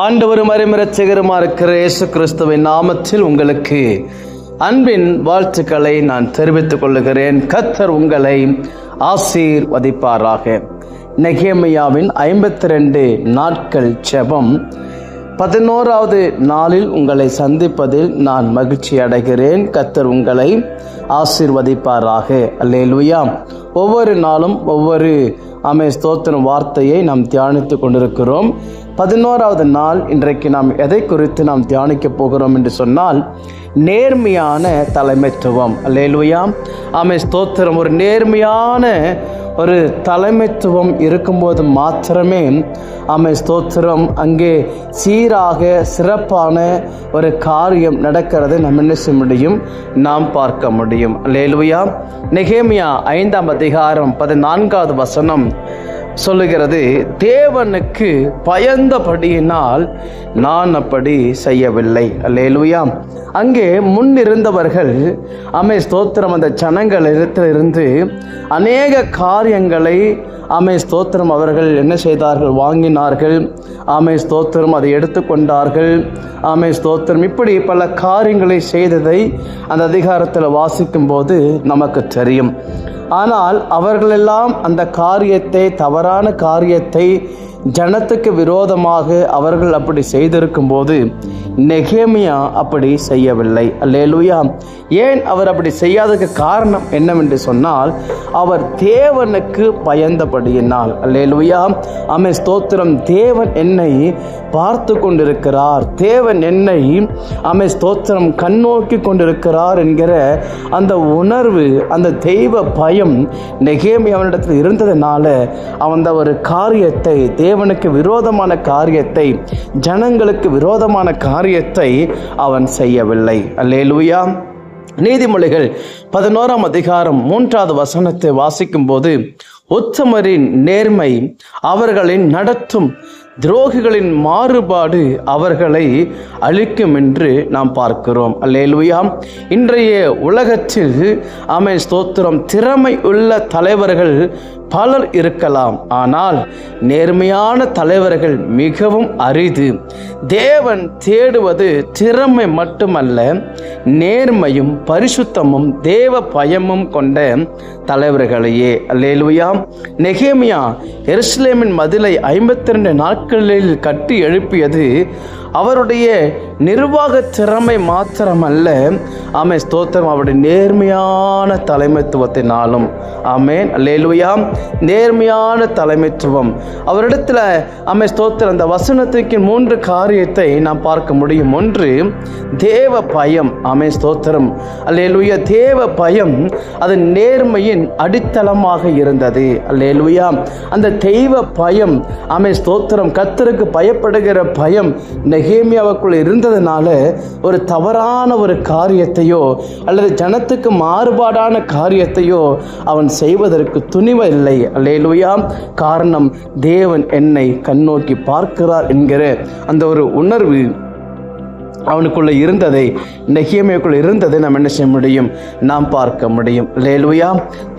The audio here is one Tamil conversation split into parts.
ஆண்டவரும் இரட்சகருமா இருக்கிற இயேசு கிறிஸ்துவின் நாமத்தில் உங்களுக்கு அன்பின் வாழ்த்துக்களை நான் தெரிவித்துக் கொள்கிறேன். கர்த்தர் உங்களை ஆசீர்வதிப்பாராக. நெகேமியாவின் 52 நாட்கள் ஜெபம் 11வது நாளில் உங்களை சந்திப்பதில் நான் மகிழ்ச்சி அடைகிறேன். கர்த்தர் உங்களை ஆசீர்வதிப்பாராக. அல்லேலூயா. ஒவ்வொரு நாளும் ஒவ்வொரு ஸ்தோத்திரம் வார்த்தையை நாம் தியானித்து கொண்டிருக்கிறோம். 11வது நாள் இன்றைக்கு நாம் எதை குறித்து நாம் தியானிக்க போகிறோம் என்று சொன்னால், நேர்மையான தலைமைத்துவம். அல்லேலூயா. ஸ்தோத்திரம். ஒரு நேர்மையான ஒரு தலைமைத்துவம் இருக்கும்போது மாத்திரமே ஸ்தோத்திரம் அங்கே சீராக சிறப்பான ஒரு காரியம் நடக்கிறது நம்ம என்ன செய்ய முடியும், நாம் பார்க்க முடியும். அல்லேலூயா. நெகேமியா 5ஆம் அதிகாரம் 14வது வசனம் சொல்லுகிறது, தேவனுக்கு பயந்தபடியினால் நான் அப்படி செய்யவில்லை. அல்லேலூயா. அங்கே முன்னிருந்தவர்கள் ஸ்தோத்திரம் அந்த ஜனங்களிடத்திலிருந்து அநேக காரியங்களை ஸ்தோத்திரம் அவர்கள் என்ன செய்தார்கள், வாங்கினார்கள். ஸ்தோத்திரம் அதை எடுத்துக்கொண்டார்கள். ஸ்தோத்திரம் இப்படி பல காரியங்களை செய்ததை அந்த அதிகாரத்தில் வாசிக்கும் போது நமக்கு தெரியும். ஆனால் அவர்களெல்லாம் அந்த காரியத்தை, தவறான காரியத்தை ஜனத்துக்கு விரோதமாக அவர்கள் அப்படி செய்திருக்கும் போது நெகேமியா அப்படி செய்யவில்லை. அல்லேலூயா. ஏன் அவர் அப்படி செய்யாததுக்கு காரணம் என்னவென்று சொன்னால், அவர் தேவனுக்கு பயந்தபடியினால். அல்லேலூயா. ஸ்தோத்திரம். தேவன் என்னை பார்த்து கொண்டிருக்கிறார், தேவன் என்னை ஸ்தோத்திரம் கண்ணோக்கி கொண்டிருக்கிறார் என்கிற அந்த உணர்வு, அந்த தெய்வ பயம் நெகேமியாவினிடத்தில் இருந்ததுனால அவன் ஒரு காரியத்தை, தேவனுக்கு விரோதமான காரியத்தை, ஜனங்களுக்கு விரோதமான காரியத்தை அவன் செய்யவில்லை. அல்லேலூயா. நீதிமொழிகள் 11ஆம் அதிகாரம் 3வது வசனத்தை வாசிக்கும் போது, உத்தமரின் நேர்மை அவர்களின் நடத்தும், துரோகிகளின் மாறுபாடு அவர்களை அழிக்கும் என்று நாம் பார்க்கிறோம். அல்லேலூயா. இன்றைய உலகத்தில் ஸ்தோத்திரம் திறமை உள்ள தலைவர்கள் பலர் இருக்கலாம், ஆனால் நேர்மையான தலைவர்கள் மிகவும் அரிது. தேவன் தேடுவது திறமை மட்டுமல்ல, நேர்மையும் பரிசுத்தமும் தேவ பயமும் கொண்ட தலைவர்களையே. அல்லேலூயா. நெகேமியா எருசலேமின் மதிலை 52 நாட்களில் கட்டி எழுப்பியது அவருடைய நிர்வாக திறமை மாத்திரமல்ல, ஸ்தோத்திரம் அவருடைய நேர்மையான தலைமைத்துவத்தினாலும். ஆமென். அல்லேலூயா. நேர்மையான தலைமைத்துவம் அவரிடத்தில் ஸ்தோத்திரம். அந்த வசனத்துக்கு 3 காரியத்தை நாம் பார்க்க முடியும். ஒன்று, தேவ பயம். ஸ்தோத்திரம். அல்லேலூயா. தேவ பயம் அது நேர்மையின் அடித்தளமாக இருந்தது. அல்லேலூயா. அந்த தெய்வ பயம் ஸ்தோத்திரம், கர்த்தருக்கு பயப்படுகிற பயம் நெகேமியாவுக்குள் இருந்ததுனால ஒரு தவறான ஒரு காரியத்தையோ அல்லது ஜனத்துக்கு மாறுபாடான காரியத்தையோ அவன் செய்வதற்கு துணிவில்லை. அல்லேலூயா. காரணம், தேவன் என்னை கண்ணோக்கி பார்க்கிறார் என்கிற அந்த ஒரு உணர்வு அவனுக்குள்ள இருந்ததை, நெகேமியாவுக்குள்ள இருந்ததை நாம் என்ன செய்ய முடியும், நாம் பார்க்க முடியும். அல்லேலூயா.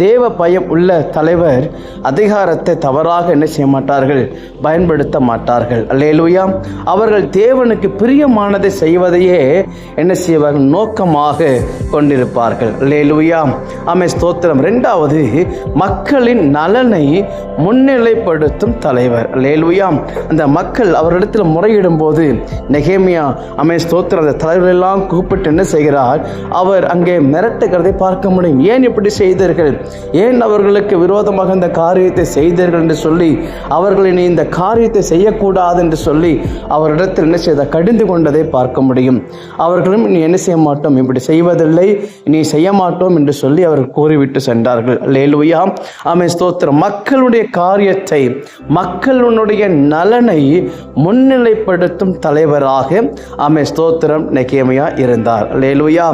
தேவ பயம் உள்ள தலைவர் அதிகாரத்தை தவறாக என்ன செய்ய மாட்டார்கள், பயன்படுத்த மாட்டார்கள். அல்லேலூயா. அவர்கள் தேவனுக்கு பிரியமானதை செய்வதையே என்ன செய்வார்கள், நோக்கமாக கொண்டிருப்பார்கள். அல்லேலூயா. ஸ்தோத்திரம். 2வது, மக்களின் நலனை முன்னிலைப்படுத்தும் தலைவர். அல்லேலூயா. அந்த மக்கள் அவரிடத்தில் முறையிடும் போது நெகேமியா ஸ்தோத்திரம் அந்த தலைவர்கள் எல்லாம் கூப்பிட்டு என்ன செய்கிறார், அவர் அங்கே மிரட்டுகிறதை பார்க்க முடியும். ஏன் இப்படி செய்தீர்கள், ஏன் அவர்களுக்கு விரோதமாக இந்த காரியத்தை செய்தீர்கள் என்று சொல்லி, அவர்களை நீ இந்த காரியத்தை செய்யக்கூடாது என்று சொல்லி அவரிடத்தில் என்ன செய்த, கடிந்து கொண்டதை பார்க்க முடியும். அவர்களும் நீ என்ன செய்ய மாட்டோம், இப்படி செய்வதில்லை, நீ செய்ய மாட்டோம் என்று சொல்லி அவர்கள் கூறிவிட்டு சென்றார்கள். அல்லேலூயா. ஸ்தோத்திரம். மக்களுடைய காரியத்தை, மக்களுடைய நலனை முன்னிலைப்படுத்தும் தலைவராக ஸ்தோத்திரம் நெகேமியா இருந்தார். அல்லேலூயா.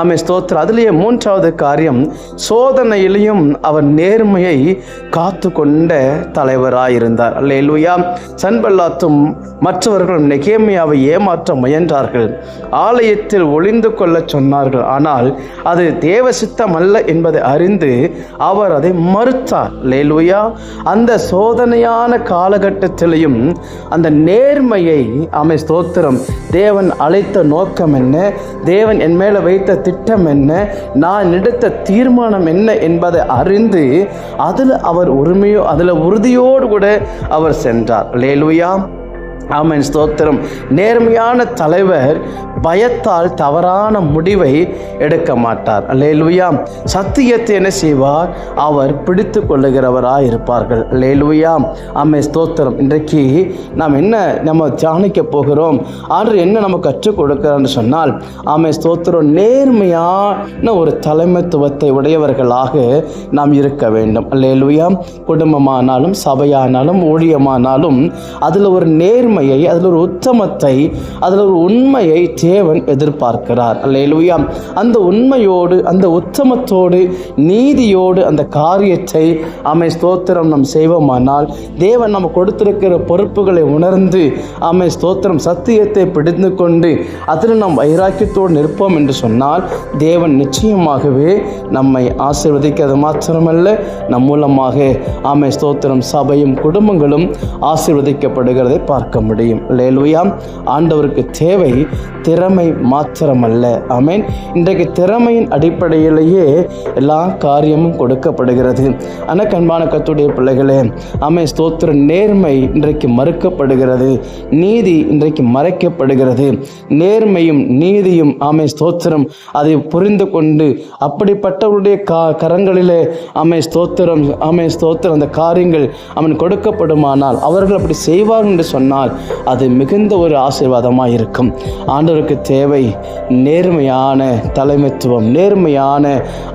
ஆமென் ஸ்தோத்திரம். அதுலேயே மூன்றாவது காரியம், சோதனையிலையும் அவர் நேர்மையை காத்து கொண்ட தலைவராயிருந்தார். அல்லேலூயா. சன்பல்லாத்தும் மற்றவர்களும் நெகேமியாவை ஏமாற்ற முயன்றார்கள். ஆலயத்தில் ஒளிந்து கொள்ள சொன்னார்கள். ஆனால் அது தேவ சித்தம் அல்ல என்பதை அறிந்து அவர் அதை மறுத்தார். அல்லேலூயா. அந்த சோதனையான காலகட்டத்திலையும் அந்த நேர்மையை, ஆமென் ஸ்தோத்திரம், தேவன் அழைத்த நோக்கம் என்ன, தேவன் என் மேல வைத்த திட்டம் என்ன, நான் எடுத்த தீர்மானம் என்ன என்பதை அறிந்து அதில் அவர் உறுதியோடு கூட அவர் சென்றார். அல்லேலூயா. ஆமென் ஸ்தோத்திரம். நேர்மையான தலைவர் பயத்தால் தவறான முடிவை எடுக்க மாட்டார். அல்லேலூயா. சத்தியத்தை என்ன செய்வார்? அவர் பிடித்து கொள்ளுகிறவராய் இருப்பார்கள். அல்லேலூயா. ஆமென் ஸ்தோத்திரம். இன்றைக்கு நம்ம தியானிக்க போகிறோம். ஆண்டவர் என்ன நம்ம கற்றுக் கொடுக்கிறான்னு சொன்னால், ஆமென் ஸ்தோத்திரம், நேர்மையான ஒரு தலைமைத்துவத்தை உடையவர்களாக நாம் இருக்க வேண்டும். அல்லேலூயா. குடும்பமானாலும் சபையானாலும் ஊழியமானாலும் அதில் ஒரு நேர்மையை, அதில் ஒரு உத்தமத்தை, அதில் ஒரு உண்மையை தேவன் எதிர்பார்க்கிறார். அல்லேலூயா. அந்த உண்மையோடு, அந்த உத்தமத்தோடு, நீதியோடு அந்த காரியத்தை, ஆமென் ஸ்தோத்திரம், நாம் செய்வோமானால் தேவன் நம்ம கொடுத்திருக்கிற பொறுப்புகளை உணர்ந்து, ஆமென் ஸ்தோத்திரம், சத்தியத்தை பிடித்து கொண்டு அதில் நாம் வைராக்கியத்தோடு நிற்போம் என்று சொன்னால் தேவன் நிச்சயமாகவே நம்மை ஆசீர்வதிக்கிறது மாத்திரமல்ல, நம் மூலமாக, ஆமென் ஸ்தோத்திரம், சபையும் குடும்பங்களும் ஆசீர்வதிக்கப்படுகிறதை பார்க்க முடியும். அல்லேலூயா. ஆண்டவருக்கு தேவை திறமை மாத்திரமல்ல. ஆமென். இன்றைக்கு திறமையின் அடிப்படையிலேயே எல்லா காரியமும் கொடுக்கப்படுகிறது. ஆனால் அன்பான கர்த்தருடைய பிள்ளைகளே, ஆமென் ஸ்தோத்திரம், நேர்மை இன்றைக்கு மறுக்கப்படுகிறது, நீதி இன்றைக்கு மறைக்கப்படுகிறது. நேர்மையும் நீதியும், ஆமென் ஸ்தோத்திரம், அதை புரிந்து கொண்டு அப்படிப்பட்டவருடைய கரங்களிலே, ஆமென் ஸ்தோத்திரம், ஆமென் ஸ்தோத்திரம், அந்த காரியங்கள் அவன் கொடுக்கப்படுமானால், அவர்கள் அப்படி செய்வார்கள் என்று சொன்னால் அது மிகுந்த ஒரு ஆசீர்வாதமாக இருக்கும். ஆண்டவருக்கு தேவை நேர்மையான தலைமைத்துவம், நேர்மையான,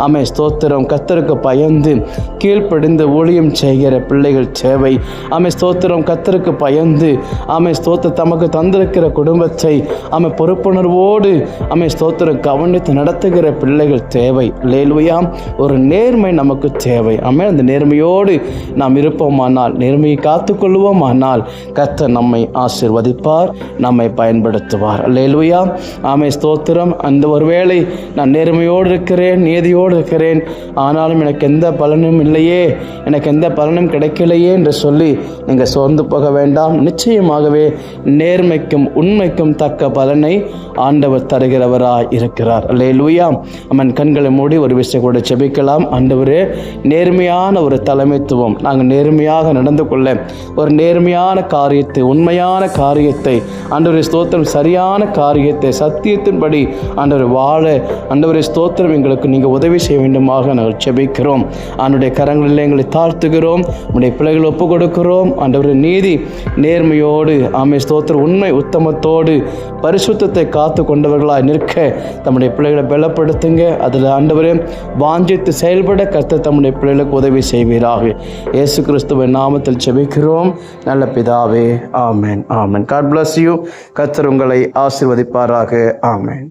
ஆமென் ஸ்தோத்திரம், கர்த்தருக்கு பயந்து கீழ்ப்படிந்து ஊழியம் செய்கிற பிள்ளைகள் தேவை. ஆமென் ஸ்தோத்திரம், கர்த்தருக்கு பயந்து, ஆமென் ஸ்தோத்திரம், தமக்கு தந்திருக்கிற குடும்பத்தை ஆமென் பொறுப்புணர்வோடு, ஆமென் ஸ்தோத்திரம், கவனித்து நடத்துகிற பிள்ளைகள் தேவை. அல்லேலூயா. ஒரு நேர்மை நமக்கு தேவை. ஆமென். அந்த நேர்மையோடு நாம் இருப்போமானால், நேர்மையை காத்துக்கொள்வோமானால் கர்த்தர் நம்மை ஆசீர்வதிப்பார், நம்மை பயன்படுத்துவார். அல்லேலூயா. ஆமென் ஸ்தோத்திரம். அந்த ஒருவேளை நான் நேர்மையோடு இருக்கிறேன், நீதியோடு இருக்கிறேன், ஆனாலும் எனக்கு எந்த பலனும் இல்லையே, எனக்கு எந்த பலனும் கிடைக்கலையே என்று சொல்லி நீங்கள் சோர்ந்து போக வேண்டாம். நிச்சயமாகவே நேர்மைக்கும் உண்மைக்கும் தக்க பலனை ஆண்டவர் தருகிறவராய் இருக்கிறார். அல்லேலூயா. அவன் கண்களை மூடி ஒரு விஷயம் கூட ஜெபிக்கலாம். ஆண்டவரே, நேர்மையான ஒரு தலைமைத்துவம், நாங்கள் நேர்மையாக நடந்து கொள்ள, ஒரு நேர்மையான காரியத்தை, உண்மையான காரியத்தை, ஆண்டவரே ஸ்தோத்திரம், சரியான காரியத்தை, சத்தியத்தின்படி ஆண்டவர் வாழ, ஆண்டவரே ஸ்தோத்திரம், எங்களுக்கு நீங்கள் உதவி செய்ய வேண்டுமாக நாங்கள் ஜெபிக்கிறோம். ஆண்டுடைய கரங்களில் எங்களை தாழ்த்துகிறோம். உடைய பிள்ளைகளை ஒப்பு கொடுக்கிறோம். ஆண்டவர் நீதி நேர்மையோடு, ஆமென் ஸ்தோத்திரம், உண்மை உத்தமத்தோடு பரிசுத்தத்தை காத்து கொண்டவர்களாய் நிற்க தம்முடைய பிள்ளைகளை பலப்படுத்துங்க. அதில் ஆண்டவரே வாஞ்சித்து செயல்பட கர்த்தர் தம்முடைய பிள்ளைகளுக்கு உதவி செய்வீராக. இயேசு கிறிஸ்துவின் நாமத்தில் ஜெபிக்கிறோம் நல்ல பிதாவே. ஆமென். ஆமென். God bless you. கர்த்தர் உங்களை ஆசீர்வதிப்பாராக. ஆமென்.